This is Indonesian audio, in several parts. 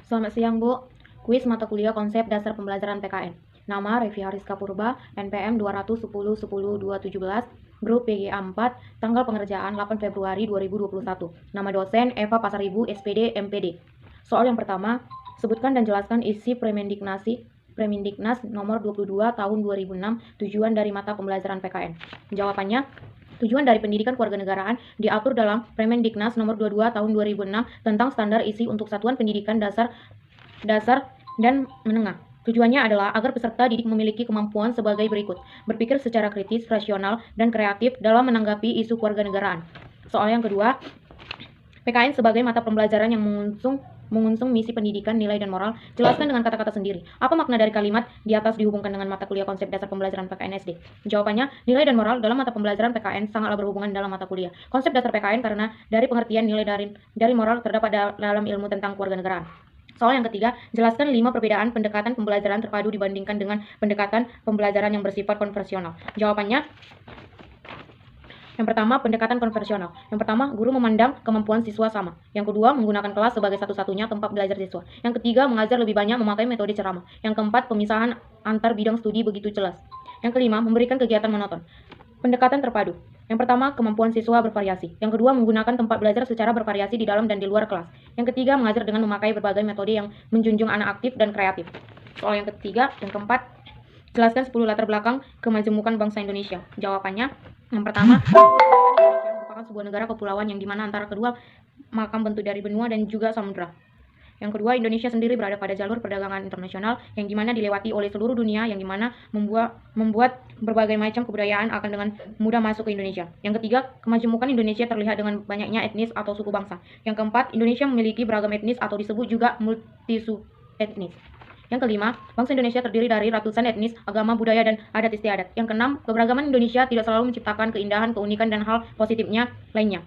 Selamat siang, Bu. Kuis mata kuliah konsep dasar pembelajaran PKN. Nama Revi Hariska Purba, NPM 210 10 217, grup PGA 4, tanggal pengerjaan 8 Februari 2021. Nama dosen Eva Pasaribu, SPD, MPD. Soal yang pertama, sebutkan dan jelaskan isi Premendiknas nomor 22 tahun 2006, tujuan dari mata pembelajaran PKN. Jawabannya, tujuan dari pendidikan kewarganegaraan diatur dalam Premendiknas nomor 22 tahun 2006 tentang standar isi untuk satuan pendidikan dasar dan menengah. Tujuannya adalah agar peserta didik memiliki kemampuan sebagai berikut: berpikir secara kritis, rasional, dan kreatif dalam menanggapi isu kewarganegaraan. Soal yang kedua, PKN sebagai mata pembelajaran yang mengusung misi pendidikan, nilai, dan moral. Jelaskan dengan kata-kata sendiri. Apa makna dari kalimat di atas dihubungkan dengan mata kuliah konsep dasar pembelajaran PKN SD? Jawabannya, nilai dan moral dalam mata pembelajaran PKN sangatlah berhubungan dalam mata kuliah konsep dasar PKN karena dari pengertian nilai dari moral terdapat dalam ilmu tentang kewarganegaraan. Soal yang ketiga, jelaskan 5 perbedaan pendekatan pembelajaran terpadu dibandingkan dengan pendekatan pembelajaran yang bersifat konvensional. Jawabannya, yang pertama, pendekatan konvensional. Yang pertama, guru memandang kemampuan siswa sama. Yang kedua, menggunakan kelas sebagai satu-satunya tempat belajar siswa. Yang ketiga, mengajar lebih banyak memakai metode ceramah. Yang keempat, pemisahan antar bidang studi begitu jelas. Yang kelima, memberikan kegiatan monoton. Pendekatan terpadu. Yang pertama, kemampuan siswa bervariasi. Yang kedua, menggunakan tempat belajar secara bervariasi di dalam dan di luar kelas. Yang ketiga, mengajar dengan memakai berbagai metode yang menjunjung anak aktif dan kreatif. Soal yang ketiga, yang keempat, jelaskan 10 latar belakang kemajemukan bangsa Indonesia. Jawabannya, yang pertama, Indonesia merupakan sebuah negara kepulauan yang dimana antara kedua makam bentuk dari benua dan juga samudra. Yang kedua, Indonesia sendiri berada pada jalur perdagangan internasional yang dimana dilewati oleh seluruh dunia, yang dimana membuat berbagai macam kebudayaan akan dengan mudah masuk ke Indonesia. Yang ketiga, kemajemukan Indonesia terlihat dengan banyaknya etnis atau suku bangsa. Yang keempat, Indonesia memiliki beragam etnis atau disebut juga multisuku etnis. Yang kelima, bangsa Indonesia terdiri dari ratusan etnis, agama, budaya, dan adat istiadat. Yang keenam, keberagaman Indonesia tidak selalu menciptakan keindahan, keunikan, dan hal positifnya lainnya.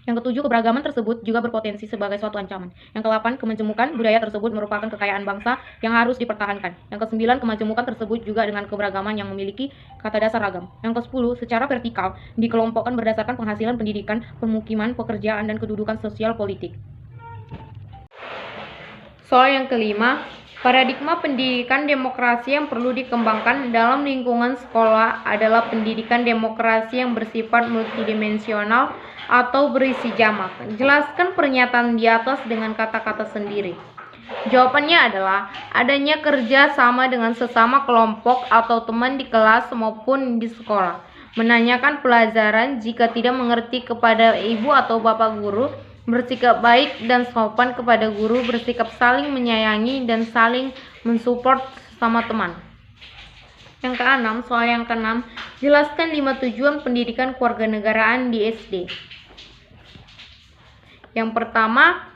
Yang ketujuh, keberagaman tersebut juga berpotensi sebagai suatu ancaman. Yang kedelapan, kemajemukan budaya tersebut merupakan kekayaan bangsa yang harus dipertahankan. Yang kesembilan, kemajemukan tersebut juga dengan keberagaman yang memiliki kata dasar ragam. Yang kesepuluh, secara vertikal dikelompokkan berdasarkan penghasilan pendidikan, pemukiman, pekerjaan, dan kedudukan sosial politik. Soal yang kelima, paradigma pendidikan demokrasi yang perlu dikembangkan dalam lingkungan sekolah adalah pendidikan demokrasi yang bersifat multidimensional atau berisi jamak. Jelaskan pernyataan di atas dengan kata-kata sendiri. Jawabannya adalah adanya kerja sama dengan sesama kelompok atau teman di kelas maupun di sekolah. Menanyakan pelajaran jika tidak mengerti kepada ibu atau bapak guru, bersikap baik dan sopan kepada guru, bersikap saling menyayangi dan saling mensupport sama teman. Yang keenam, soal yang keenam, jelaskan 5 tujuan pendidikan kewarganegaraan di SD. Yang pertama,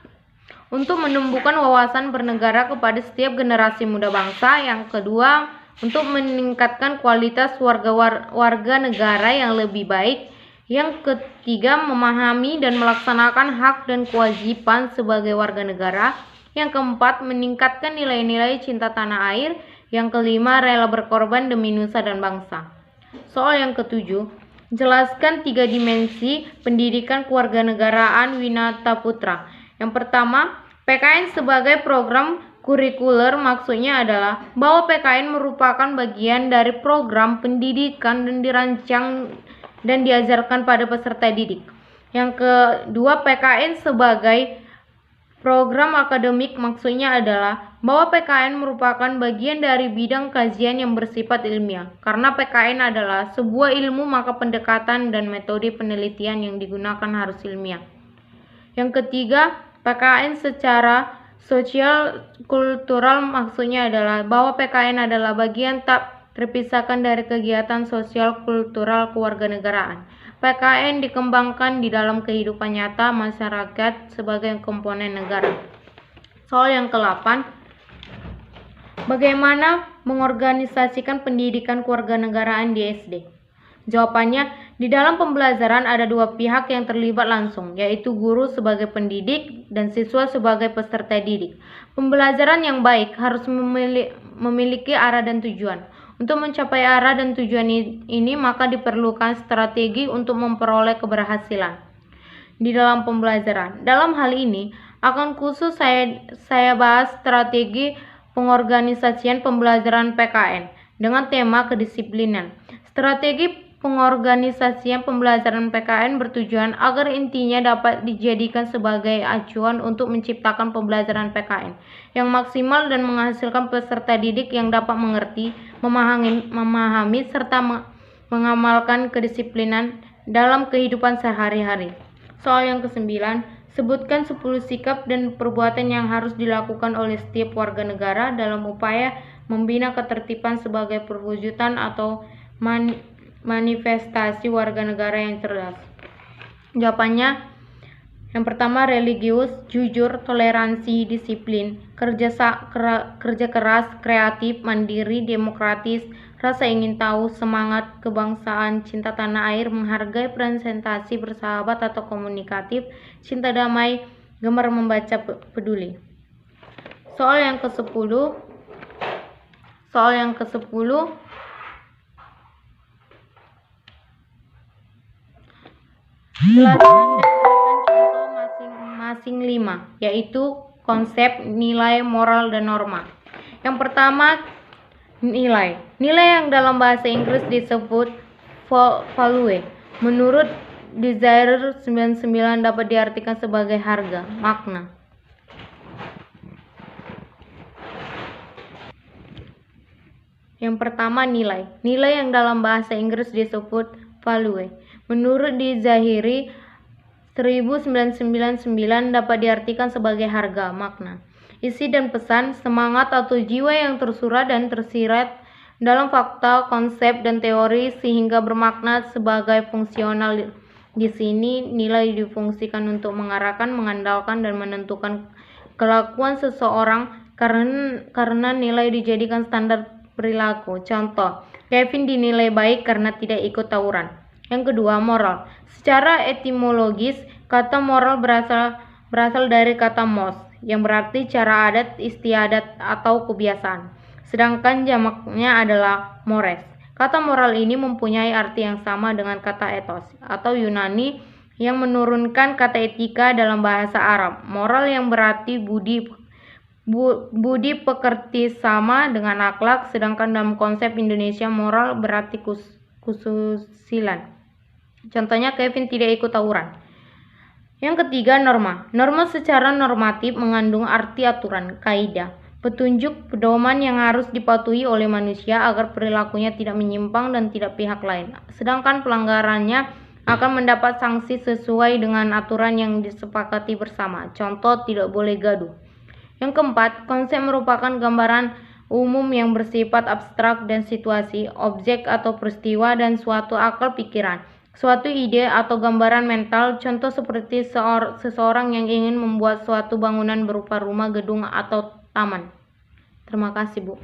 untuk menumbuhkan wawasan bernegara kepada setiap generasi muda bangsa. Yang kedua, untuk meningkatkan kualitas warga negara yang lebih baik. Yang ketiga, memahami dan melaksanakan hak dan kewajiban sebagai warga negara. Yang keempat, meningkatkan nilai-nilai cinta tanah air. Yang kelima, rela berkorban demi nusa dan bangsa. Soal yang ketujuh, jelaskan 3 dimensi pendidikan kewarganegaraan Winata Putra. Yang pertama, PKN sebagai program kurikuler maksudnya adalah bahwa PKN merupakan bagian dari program pendidikan dan dirancang dan diajarkan pada peserta didik. Yang kedua, PKN sebagai program akademik maksudnya adalah bahwa PKN merupakan bagian dari bidang kajian yang bersifat ilmiah. Karena PKN adalah sebuah ilmu, maka pendekatan dan metode penelitian yang digunakan harus ilmiah. Yang ketiga, PKN secara sosial kultural maksudnya adalah bahwa PKN adalah bagian tak terpisahkan dari kegiatan sosial kultural kewarganegaraan. PKN dikembangkan di dalam kehidupan nyata masyarakat sebagai komponen negara. Soal yang ke-8, bagaimana mengorganisasikan pendidikan kewarganegaraan di SD? Jawabannya, di dalam pembelajaran ada 2 pihak yang terlibat langsung, yaitu guru sebagai pendidik dan siswa sebagai peserta didik. Pembelajaran yang baik harus memiliki arah dan tujuan. Untuk mencapai arah dan tujuan ini, maka diperlukan strategi untuk memperoleh keberhasilan di dalam pembelajaran. Dalam hal ini, Akan khusus saya bahas strategi pengorganisasian pembelajaran PKN dengan tema kedisiplinan. Strategi pengorganisasian pembelajaran PKN bertujuan agar intinya dapat dijadikan sebagai acuan untuk menciptakan pembelajaran PKN yang maksimal dan menghasilkan peserta didik yang dapat mengerti, memahami serta mengamalkan kedisiplinan dalam kehidupan sehari-hari. Soal yang ke-9, sebutkan 10 sikap dan perbuatan yang harus dilakukan oleh setiap warga negara dalam upaya membina ketertiban sebagai perwujudan atau manifestasi warga negara yang cerdas. Jawabannya, yang pertama religius, jujur, toleransi, disiplin, kerja keras, kreatif, mandiri, demokratis, rasa ingin tahu, semangat kebangsaan, cinta tanah air, menghargai, presentasi, bersahabat atau komunikatif, cinta damai, gemar membaca, peduli. Soal yang ke-10, jelaskan dan berikan contoh masing-masing 5, yaitu konsep, nilai, moral, dan norma. Yang pertama, nilai. Nilai yang dalam bahasa Inggris disebut value. Menurut Desire 99 dapat diartikan sebagai harga, makna. Yang pertama, nilai. Nilai yang dalam bahasa Inggris disebut value. Menurut Dizahiri 1999 dapat diartikan sebagai harga, makna. Isi dan pesan, semangat atau jiwa yang tersurat dan tersirat dalam fakta, konsep, dan teori sehingga bermakna sebagai fungsional. Di sini nilai difungsikan untuk mengarahkan, mengandalkan, dan menentukan kelakuan seseorang karena nilai dijadikan standar perilaku. Contoh, Kevin dinilai baik karena tidak ikut tawuran. Yang kedua, moral. Secara etimologis, kata moral berasal dari kata mos, yang berarti cara adat, istiadat, atau kebiasaan. Sedangkan jamaknya adalah mores. Kata moral ini mempunyai arti yang sama dengan kata ethos atau Yunani yang menurunkan kata etika dalam bahasa Arab. Moral yang berarti budi pekerti sama dengan akhlak, sedangkan dalam konsep Indonesia moral berarti kesusilaan. Contohnya, Kevin tidak ikut tawuran. Yang ketiga, norma. Norma secara normatif mengandung arti aturan, kaidah, petunjuk, pedoman yang harus dipatuhi oleh manusia agar perilakunya tidak menyimpang dan tidak pihak lain. Sedangkan pelanggarannya akan mendapat sanksi sesuai dengan aturan yang disepakati bersama. Contoh, tidak boleh gaduh. Yang keempat, konsep merupakan gambaran umum yang bersifat abstrak dan situasi, objek atau peristiwa dan suatu akal pikiran, suatu ide atau gambaran mental. Contoh seperti seseorang yang ingin membuat suatu bangunan berupa rumah, gedung, atau taman. Terima kasih, Bu.